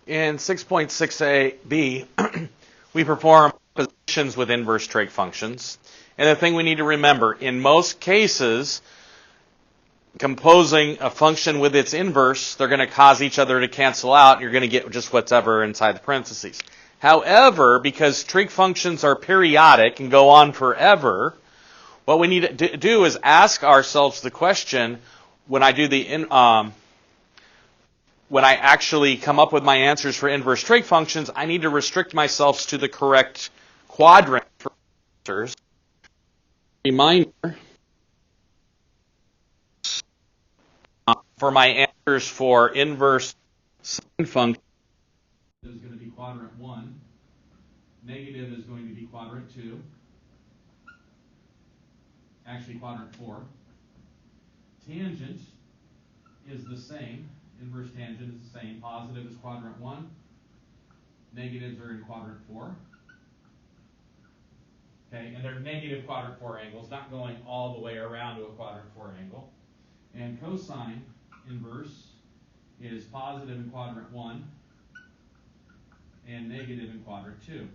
In 6.6a-b, we perform positions with inverse trig functions. And the thing we need to remember, in most cases, composing a function with its inverse, they're going to cause each other to cancel out, and you're going to get just whatever inside the parentheses. However, because trig functions are periodic and go on forever, what we need to do is ask ourselves the question, when I actually come up with my answers for inverse trig functions, I need to restrict myself to the correct quadrant for answers. Reminder, for my answers for inverse sine function is going to be quadrant 1. Negative is going to be quadrant 2. Actually, quadrant 4. Tangent is the same. Inverse tangent is the same. Positive is quadrant 1. Negatives are in quadrant 4. Okay, and they're negative quadrant 4 angles, not going all the way around to a quadrant 4 angle. And cosine inverse is positive in quadrant 1 and negative in quadrant 2.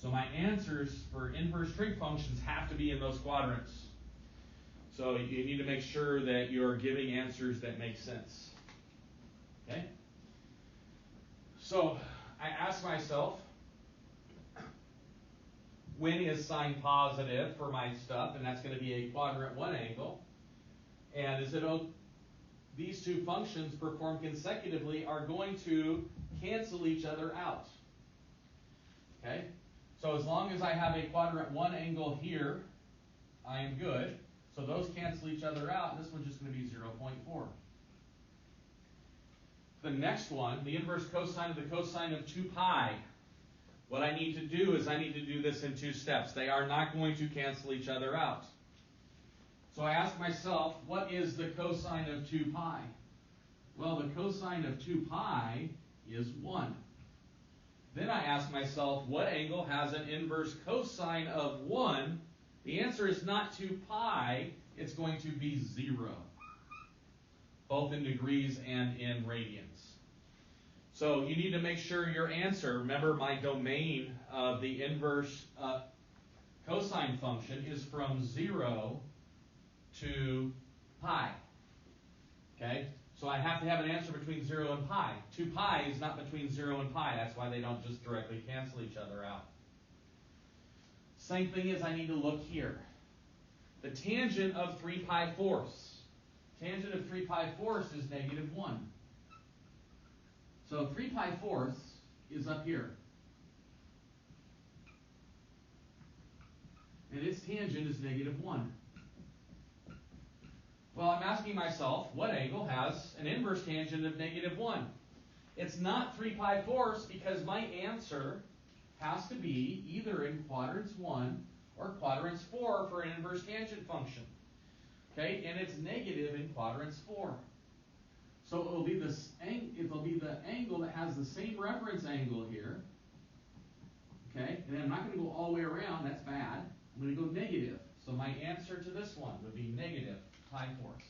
So my answers for inverse trig functions have to be in those quadrants. So you need to make sure that you're giving answers that make sense. Okay? So I ask myself, when is sine positive for my stuff? And that's going to be a quadrant 1 angle. And is it these two functions performed consecutively are going to cancel each other out. Okay? So as long as I have a quadrant 1 angle here, I am good. So those cancel each other out, and this one's just going to be 0.4. The next one, the inverse cosine of the cosine of 2 pi. What I need to do is I need to do this in 2 steps. They are not going to cancel each other out. So I ask myself, what is the cosine of 2 pi? Well, the cosine of 2 pi is 1. Then I ask myself, what angle has an inverse cosine of 1? The answer is not 2 pi, it's going to be 0, both in degrees and in radians. So you need to make sure your answer, remember my domain of the inverse cosine function is from 0 to pi. Okay? So I have to have an answer between 0 and pi. 2 pi is not between 0 and pi. That's why they don't just directly cancel each other out. Same thing is I need to look here. The tangent of 3 pi fourths. Tangent of 3 pi fourths is negative 1. So 3 pi fourths is up here. And its tangent is negative 1. Well, I'm asking myself, what angle has an inverse tangent of negative 1? It's not 3 pi fourths because my answer has to be either in quadrants 1 or quadrants 4 for an inverse tangent function. Okay, and it's negative in quadrants 4. So it'll be the angle that has the same reference angle here. Okay, and then I'm not going to go all the way around, that's bad. I'm going to go negative. So my answer to this one would be negative pi fourths.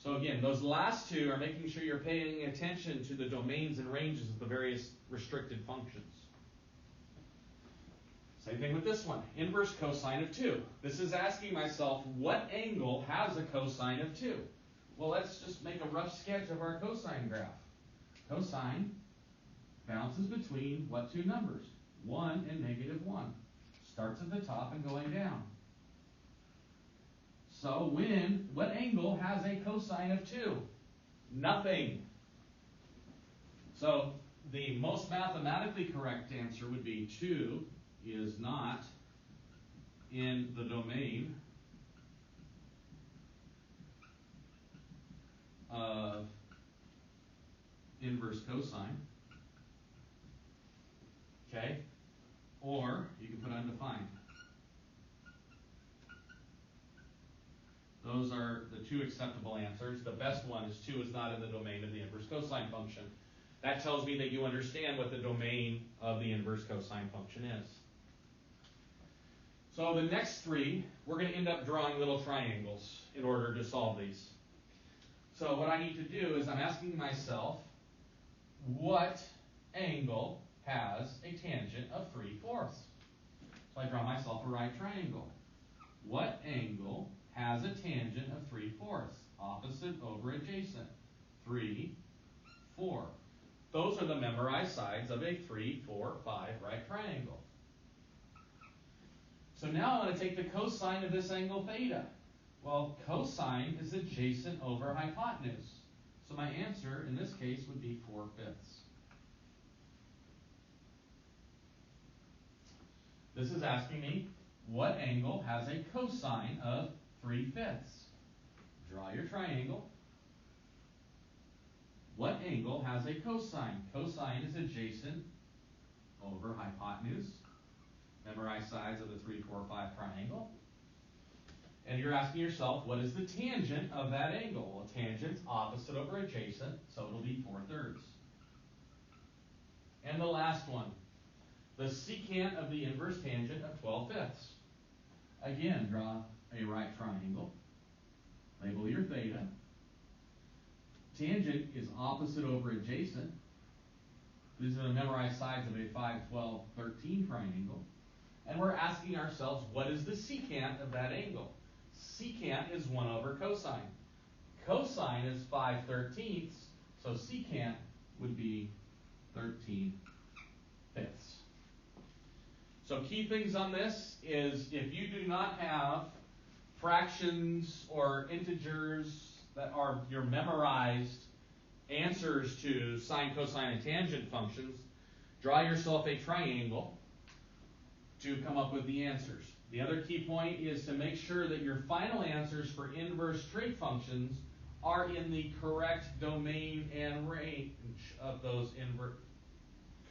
So again, those last two are making sure you're paying attention to the domains and ranges of the various restricted functions. Same thing with this one, inverse cosine of 2. This is asking myself, what angle has a cosine of 2? Well, let's just make a rough sketch of our cosine graph. Cosine bounces between what two numbers? 1 and negative 1. Starts at the top and going down. So what angle has a cosine of 2? Nothing. So the most mathematically correct answer would be 2 is not in the domain of inverse cosine. Okay? Or you can put undefined. Those are the two acceptable answers. The best one is 2 is not in the domain of the inverse cosine function. That tells me that you understand what the domain of the inverse cosine function is. So the next three, we're going to end up drawing little triangles in order to solve these. So what I need to do is I'm asking myself, what angle has a tangent of 3/4? So I draw myself a right triangle. What angle has a tangent of 3/4? Opposite over adjacent. 3, 4. Those are the memorized sides of a 3, 4, 5 right triangle. So now I'm going to take the cosine of this angle theta. Well, cosine is adjacent over hypotenuse. So my answer in this case would be 4/5. This is asking me what angle has a cosine of 3/5. Draw your triangle. What angle has a cosine? Cosine is adjacent over hypotenuse. Memorize sides of the 3, 4, 5 triangle. And you're asking yourself, what is the tangent of that angle? Well, tangent's opposite over adjacent, so it'll be 4/3. And the last one, the secant of the inverse tangent of 12/5. Again, draw a right triangle. Label your theta. Tangent is opposite over adjacent. These are the memorized sides of a 5, 12, 13 triangle. And we're asking ourselves, what is the secant of that angle? Secant is 1 over cosine. Cosine is 5/13, so secant would be 13/5. So key things on this is, if you do not have fractions or integers that are your memorized answers to sine, cosine, and tangent functions, draw yourself a triangle to come up with the answers. The other key point is to make sure that your final answers for inverse trig functions are in the correct domain and range of those inverse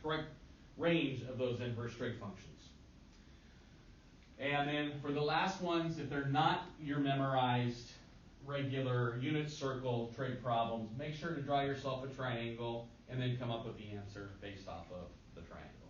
trig functions. And then for the last ones, if they're not your memorized regular unit circle trig problems, make sure to draw yourself a triangle and then come up with the answer based off of the triangle.